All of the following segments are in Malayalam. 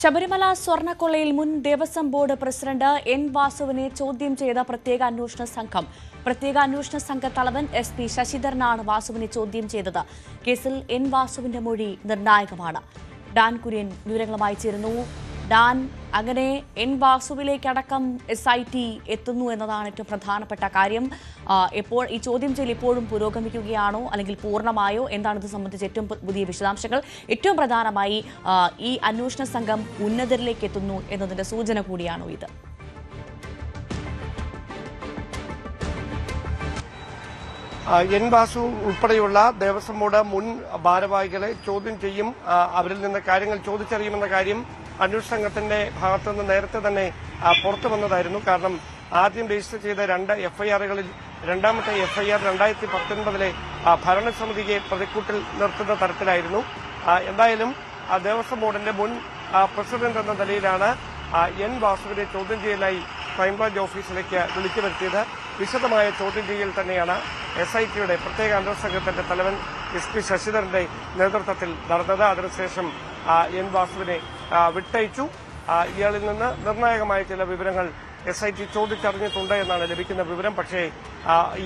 ശബരിമല സ്വർണ്ണക്കൊള്ളയിൽ മുൻ ദേവസ്വം ബോർഡ് പ്രസിഡന്റ് എൻ വാസുവിനെ ചോദ്യം ചെയ്ത പ്രത്യേക അന്വേഷണ സംഘ തലവൻ SP ശശിധരനാണ് വാസുവിനെ ചോദ്യം ചെയ്തത്. കേസിൽ എൻ വാസുവിന്റെ മൊഴി നിർണായകമാണ്. ഡാൻ കുര്യൻ വിവരങ്ങളുമായി ചേരുന്നു. ഡാൻ, അങ്ങനെ എൻ വാസുവിലേക്കടക്കം SIT എത്തുന്നു എന്നതാണ് ഏറ്റവും പ്രധാനപ്പെട്ട കാര്യം. ഇപ്പോൾ ഈ ചോദ്യം ചെയ്യൽ ഇപ്പോഴും പുരോഗമിക്കുകയാണോ അല്ലെങ്കിൽ പൂർണ്ണമായോ? എന്താണ് ഇത് സംബന്ധിച്ച് ഏറ്റവും പുതിയ വിശദാംശങ്ങൾ? ഏറ്റവും പ്രധാനമായി ഈ അന്വേഷണ സംഘം ഉന്നതരിലേക്ക് എത്തുന്നു എന്നതിന്റെ സൂചന കൂടിയാണോ ഇത്? എൻ വാസു ഉൾപ്പെടെയുള്ള ദേവസ്വം ബോർഡ് മുൻ ഭാരവാഹികളെ ചോദ്യം ചെയ്യും, അവരിൽ നിന്ന് കാര്യങ്ങൾ ചോദിച്ചറിയുമെന്ന കാര്യം അന്വേഷണ സംഘത്തിന്റെ ഭാഗത്തുനിന്ന് നേരത്തെ തന്നെ പുറത്തു വന്നതായിരുന്നു. കാരണം ആദ്യം രജിസ്റ്റർ ചെയ്ത 2 FIRകളിൽ രണ്ടാമത്തെ FIR 2019 ഭരണസമിതിയെ പ്രതിക്കൂട്ടിൽ നിർത്തുന്ന തരത്തിലായിരുന്നു. എന്തായാലും ദേവസ്വം ബോർഡിന്റെ മുൻ പ്രസിഡന്റ് എന്ന നിലയിലാണ് എൻ വാസുവിനെ ചോദ്യം ചെയ്യലായി ക്രൈംബ്രാഞ്ച് ഓഫീസിലേക്ക് വിളിച്ചു വരുത്തിയത്. വിശദമായ ചോദ്യം ചെയ്യൽ തന്നെയാണ് SITയുടെ പ്രത്യേക അന്വേഷണ സംഘത്തിന്റെ തലവൻ SP ശശിധരന്റെ നേതൃത്വത്തിൽ നടന്നത്. അതിനുശേഷം എൻ വാസുവിനെ വിട്ടയച്ചു. ഇയാളിൽ നിന്ന് നിർണായകമായ ചില വിവരങ്ങൾ SIT ചോദിച്ചറിഞ്ഞിട്ടുണ്ട് എന്നാണ് ലഭിക്കുന്ന വിവരം. പക്ഷേ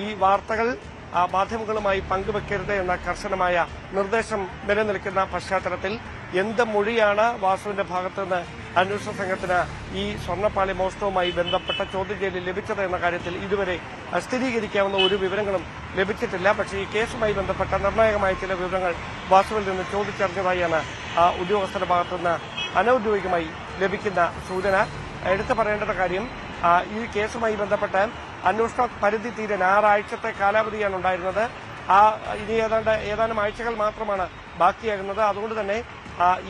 ഈ വാർത്തകൾ മാധ്യമങ്ങളുമായി പങ്കുവെക്കരുത് എന്ന കർശനമായ നിർദ്ദേശം നിലനിൽക്കുന്ന പശ്ചാത്തലത്തിൽ എന്ത് മൊഴിയാണ് വാസുവിന്റെ ഭാഗത്തുനിന്ന് അന്വേഷണ സംഘത്തിന് ഈ സ്വർണ്ണപ്പാളി മോഷണവുമായി ബന്ധപ്പെട്ട ചോദ്യം ചെയ്യലിൽ ലഭിച്ചത് എന്ന കാര്യത്തിൽ ഇതുവരെ സ്ഥിരീകരിക്കാവുന്ന ഒരു വിവരങ്ങളും ലഭിച്ചിട്ടില്ല. പക്ഷേ ഈ കേസുമായി ബന്ധപ്പെട്ട നിർണായകമായ ചില വിവരങ്ങൾ വാസുവിൽ നിന്ന് ചോദിച്ചറിഞ്ഞതായാണ് ഉദ്യോഗസ്ഥരുടെ ഭാഗത്തുനിന്ന് അനൌദ്യോഗികമായി ലഭിക്കുന്ന സൂചന. എടുത്തു പറയേണ്ട കാര്യം, ഈ കേസുമായി ബന്ധപ്പെട്ട് അന്വേഷണ പരിധി തീരാൻ 6 ആഴ്ചത്തെ കാലാവധിയാണ് ഉണ്ടായിരുന്നത്. ഇനി ഏതാനും ആഴ്ചകൾ മാത്രമാണ് ബാക്കിയാകുന്നത്. അതുകൊണ്ട് തന്നെ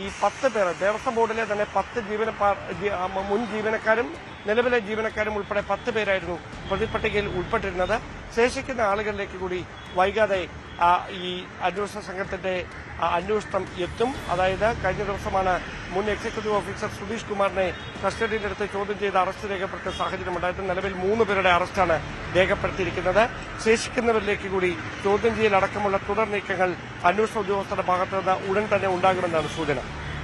ഈ 10 പേർ, ദേവസ്വം ബോർഡിലെ തന്നെ 10 മുൻ ജീവനക്കാരും നിലവിലെ ജീവനക്കാരും ഉൾപ്പെടെ 10 പേരായിരുന്നു പ്രതിപട്ടികയിൽ ഉൾപ്പെട്ടിരുന്നത്. ശേഷിക്കുന്ന ആളുകളിലേക്ക് കൂടി വൈകാതെ ഈ അന്വേഷണ സംഘത്തിന്റെ അന്വേഷണം എത്തും. അതായത് കഴിഞ്ഞ ദിവസമാണ് മുൻ എക്സിക്യൂട്ടീവ് ഓഫീസർ സുധീഷ് കുമാറിനെ കസ്റ്റഡിയിലെടുത്ത് ചോദ്യം ചെയ്ത് അറസ്റ്റ് രേഖപ്പെടുത്തിയ സാഹചര്യമുണ്ടായത്. നിലവിൽ 3 പേരുടെ അറസ്റ്റാണ് രേഖപ്പെടുത്തിയിരിക്കുന്നത്. ശേഷിക്കുന്നവരിലേക്ക് കൂടി ചോദ്യം ചെയ്യലടക്കമുള്ള തുടർ നീക്കങ്ങൾ അന്വേഷണ ഉദ്യോഗസ്ഥരുടെ ഭാഗത്തുനിന്ന് ഉടൻ തന്നെ ഉണ്ടാകുമെന്നാണ് സൂചന.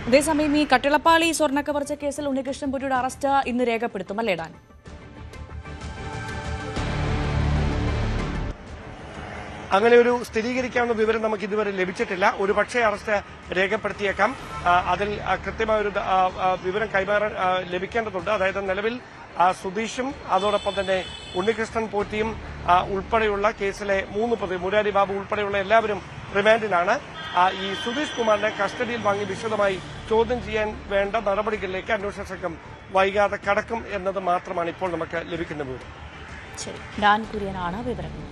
അതേസമയം ഈ കട്ടിളപ്പാളി സ്വർണ്ണക്കവർച്ച കേസിൽ ഉണ്ണികൃഷ്ണൻപുരിയുടെ അറസ്റ്റ് ഇന്ന് രേഖപ്പെടുത്തും അല്ലേ ഡാൻ? അങ്ങനെ ഒരു സ്ഥിരീകരിക്കാവുന്ന വിവരം നമുക്ക് ഇതുവരെ ലഭിച്ചിട്ടില്ല. ഒരു പക്ഷേ അറസ്റ്റ് രേഖപ്പെടുത്തിയേക്കാം. അതിൽ കൃത്യമായൊരു വിവരം ലഭിക്കേണ്ടതുണ്ട്. അതായത് നിലവിൽ സുധീഷും അതോടൊപ്പം തന്നെ ഉണ്ണികൃഷ്ണൻ പോറ്റിയും ഉൾപ്പെടെയുള്ള കേസിലെ 3 പ്രതി മുരാരി ബാബു ഉൾപ്പെടെയുള്ള എല്ലാവരും റിമാൻഡിലാണ്. ഈ സുധീഷ് കുമാറിനെ കസ്റ്റഡിയിൽ വാങ്ങി വിശദമായി ചോദ്യം ചെയ്യാൻ വേണ്ട നടപടികളിലേക്ക് അന്വേഷണ സംഘം വൈകാതെ കടക്കും എന്നത് മാത്രമാണ് ഇപ്പോൾ നമുക്ക് ലഭിക്കുന്ന വിവരം. ശരി, ഡാൻ കുര്യനാണ് വിവരങ്ങൾ.